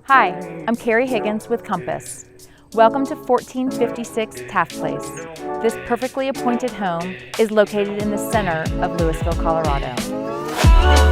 Hi, I'm Carrie Higgins with Compass. Welcome to 1456 Taft Place. This perfectly appointed home is located in the center of Louisville, Colorado.